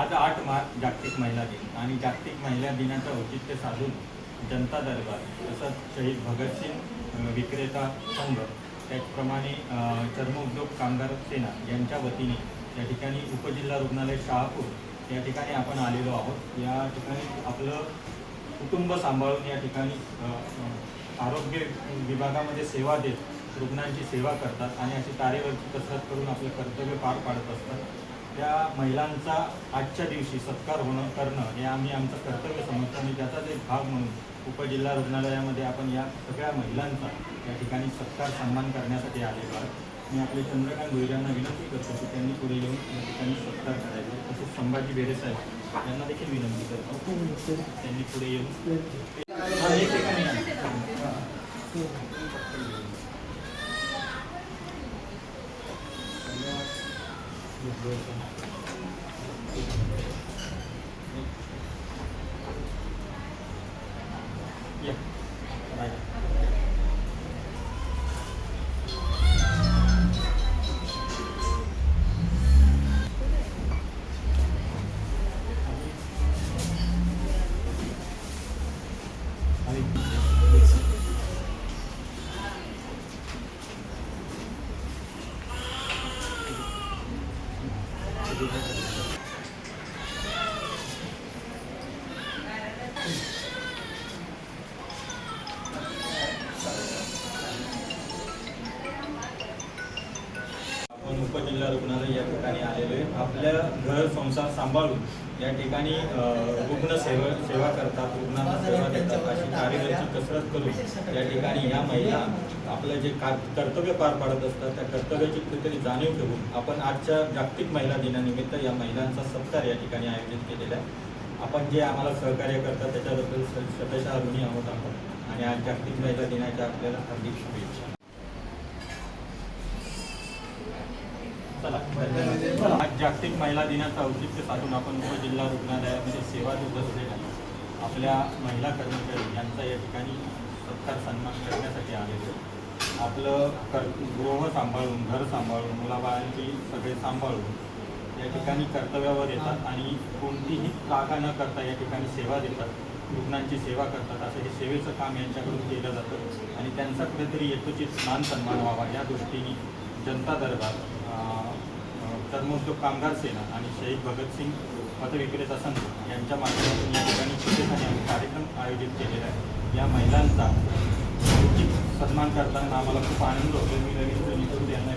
आज 8 मार्च जागतिक महिला दिन आणि जागतिक महिला दिनाचं औचित्य साधून जनता दरबार तसंच शहीद भगतसिंग विक्रेता संघ त्याचप्रमाणे चर्मोद्योग कामगार सेना यांच्या वतीने या ठिकाणी उपजिल्हा रुग्णालय शहापूर या ठिकाणी आपण आलेलो आहोत। या ठिकाणी आपलं कुटुंब सांभाळून या ठिकाणी आरोग्य विभागामध्ये सेवा देत रुग्णांची सेवा करतात आणि अशी तारेवरची कसरत करून आपलं कर्तव्य पार पाडत असतात। त्या महिलांचा आजच्या दिवशी सत्कार करणं हे आम्ही आमचं कर्तव्य समजतो आणि त्याचाच एक भाग म्हणून उपजिल्हा रुग्णालयामध्ये आपण या सगळ्या महिलांचा या ठिकाणी सत्कार सन्मान करण्यासाठी आलेलो आहोत। मी आपले चंद्रकांत भोईरांना विनंती करतो की त्यांनी पुढे येऊन या ठिकाणी सत्कार करायचे। तसेच संभाजी बेरे साहेब यांना देखील विनंती करतो त्यांनी पुढे येऊन उपजिल्हा रुग्णालय या ठिकाणी आलेलो आहे। आपल्या घर संसार सांभाळून या ठिकाणी रुग्ण सेवा करतात, रुग्णांना सेवा देतात, अशी तारेवरची कसरत करून या ठिकाणी या महिला आपलं जे कर्तव्य पार पाडत असतात त्या कर्तव्याची कुठेतरी जाणीव ठेवून आपण आजच्या जागतिक महिला दिनानिमित्त या महिलांचा सत्कार या ठिकाणी आयोजित केलेला आहे। आपण जे आम्हाला सहकार्य करतात त्याच्याबद्दल शतशः ऋणी आहोत आपण आणि आज जागतिक महिला दिनाच्या आपल्याला हार्दिक शुभेच्छा। आज जागतिक महिला दिनाचं औचित्य साधून आपण उपजिल्हा रुग्णालयामध्ये सेवा देत असलेल्या आपल्या महिला कर्मचारी यांचा या ठिकाणी सत्कार सन्मान करण्यासाठी आलेलो। आपलं गृह सांभाळून, घर सांभाळून, मुलाबाळांची सगळे सांभाळून या ठिकाणी कर्तव्यावर येतात आणि कोणतीही कागा न करता या ठिकाणी सेवा देतात, रुग्णांची सेवा करतात। असं हे सेवेचं काम यांच्याकडून केलं जातं आणि त्यांचा कुठेतरी यथोचित मान सन्मान व्हावा या दृष्टीने जनता दरबार, चर्मोद्योग कामगार सेना आणि शहीद भगतसिंग पतविक्रेता संघ यांच्या माध्यमातून या ठिकाणी छोटेखानी आम्ही कार्यक्रम आयोजित केलेला आहे। या महिलांचा सन्मान करताना आम्हाला खूप आनंद होतो। मी रवींद्र निकुड यांना